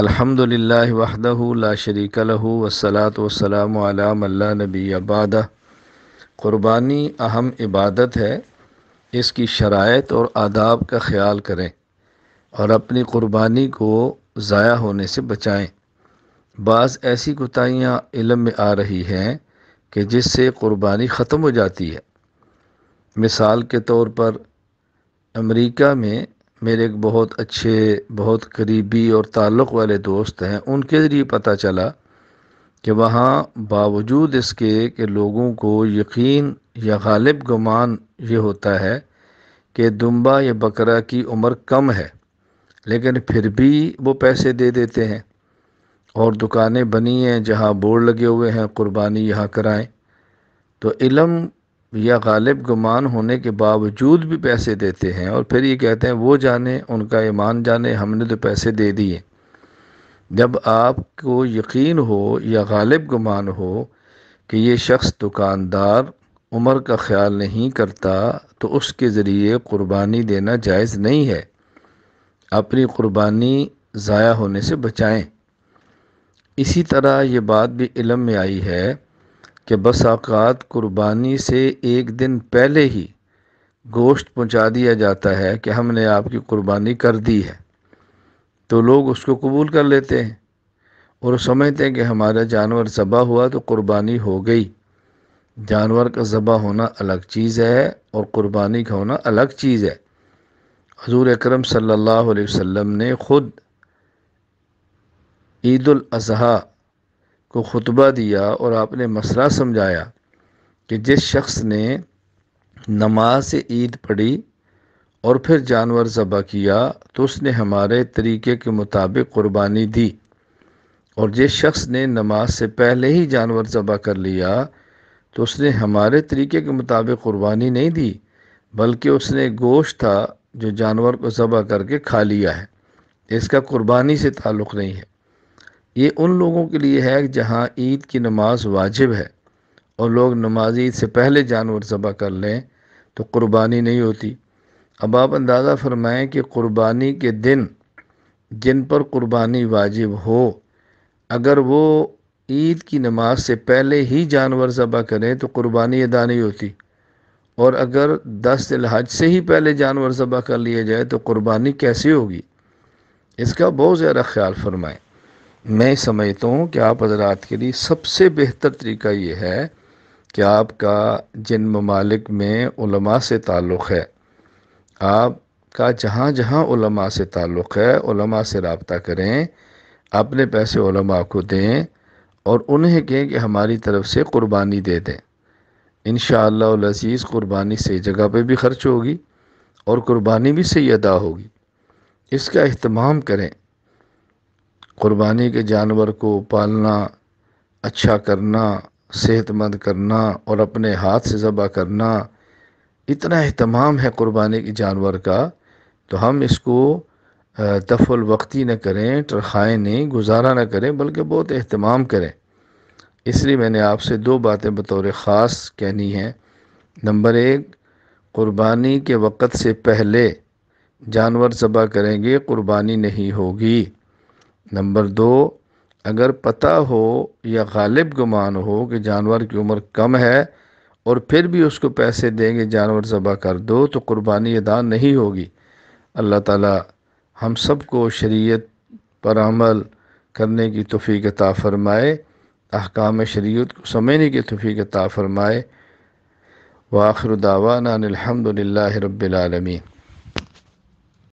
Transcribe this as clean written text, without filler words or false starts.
الحمدللہ وحدہ لا شریک لہ والصلاة والسلام علی من لا نبی بعدہ۔ قربانی اہم عبادت ہے، اس کی شرائط اور آداب کا خیال کریں اور اپنی قربانی کو ضائع ہونے سے بچائیں۔ بعض ایسی کوتاہیاں علم میں آ رہی ہیں کہ جس سے قربانی ختم ہو جاتی ہے۔ مثال کے طور پر امریکہ میں میرے ایک بہت اچھے، بہت قریبی اور تعلق والے دوست ہیں، ان کے ذریعے پتہ چلا کہ وہاں باوجود اس کے کہ لوگوں کو یقین یا غالب گمان یہ ہوتا ہے کہ دمبا یا بکرا کی عمر کم ہے، لیکن پھر بھی وہ پیسے دے دیتے ہیں، اور دکانیں بنی ہیں جہاں بورڈ لگے ہوئے ہیں قربانی یہاں کرائیں۔ تو علم یا غالب گمان ہونے کے باوجود بھی پیسے دیتے ہیں، اور پھر یہ کہتے ہیں وہ جانے، ان کا ایمان جانے، ہم نے تو پیسے دے دیے۔ جب آپ کو یقین ہو یا غالب گمان ہو کہ یہ شخص دکاندار عمر کا خیال نہیں کرتا، تو اس کے ذریعے قربانی دینا جائز نہیں ہے۔ اپنی قربانی ضائع ہونے سے بچائیں۔ اسی طرح یہ بات بھی علم میں آئی ہے کہ بس اوقات قربانی سے ایک دن پہلے ہی گوشت پہنچا دیا جاتا ہے کہ ہم نے آپ کی قربانی کر دی ہے، تو لوگ اس کو قبول کر لیتے ہیں اور سمجھتے ہیں کہ ہمارا جانور ذبح ہوا تو قربانی ہو گئی۔ جانور کا ذبح ہونا الگ چیز ہے اور قربانی کا ہونا الگ چیز ہے۔ حضور اکرم صلی اللہ علیہ وسلم نے خود عید الاضحیٰ کو خطبہ دیا اور آپ نے مسئلہ سمجھایا کہ جس شخص نے نماز عید پڑھی اور پھر جانور ذبح کیا تو اس نے ہمارے طریقے کے مطابق قربانی دی، اور جس شخص نے نماز سے پہلے ہی جانور ذبح کر لیا تو اس نے ہمارے طریقے کے مطابق قربانی نہیں دی، بلکہ اس نے گوشت تھا جو جانور کو ذبح کر کے کھا لیا ہے، اس کا قربانی سے تعلق نہیں ہے۔ یہ ان لوگوں کے لیے ہے جہاں عید کی نماز واجب ہے اور لوگ نماز عید سے پہلے جانور ذبح کر لیں تو قربانی نہیں ہوتی۔ اب آپ اندازہ فرمائیں کہ قربانی کے دن جن پر قربانی واجب ہو، اگر وہ عید کی نماز سے پہلے ہی جانور ذبح کریں تو قربانی ادا نہیں ہوتی، اور اگر 10 ذی الحج سے ہی پہلے جانور ذبح کر لیا جائے تو قربانی کیسے ہوگی؟ اس کا بہت زیادہ خیال فرمائیں۔ میں سمجھتا ہوں کہ آپ حضرات کے لیے سب سے بہتر طریقہ یہ ہے کہ آپ کا جن ممالک میں علماء سے تعلق ہے، آپ کا جہاں جہاں علماء سے تعلق ہے، علماء سے رابطہ کریں، اپنے پیسے علماء کو دیں اور انہیں کہیں کہ ہماری طرف سے قربانی دے دیں۔ انشاءاللہ العزیز قربانی صحیح جگہ پہ بھی خرچ ہوگی اور قربانی بھی صحیح ادا ہوگی۔ اس کا اہتمام کریں۔ قربانی کے جانور کو پالنا، اچھا کرنا، صحت مند کرنا اور اپنے ہاتھ سے ذبح کرنا، اتنا اہتمام ہے قربانی کے جانور کا، تو ہم اس کو دفع الوقتی نہ کریں، ٹرخائیں نہیں، گزارا نہ کریں، بلکہ بہت اہتمام کریں۔ اس لیے میں نے آپ سے 2 باتیں بطور خاص کہنی ہیں۔ نمبر 1، قربانی کے وقت سے پہلے جانور ذبح کریں گے قربانی نہیں ہوگی۔ نمبر 2، اگر پتہ ہو یا غالب گمان ہو کہ جانور کی عمر کم ہے اور پھر بھی اس کو پیسے دیں گے جانور ذبح کر دو تو قربانی ادا نہیں ہوگی۔ اللہ تعالی ہم سب کو شریعت پر عمل کرنے کی توفیق عطا فرمائے، احکام شریعت کو سمجھنے کی توفیق عطا فرمائے۔ وآخر دعوانا ان الحمد للہ رب العالمین۔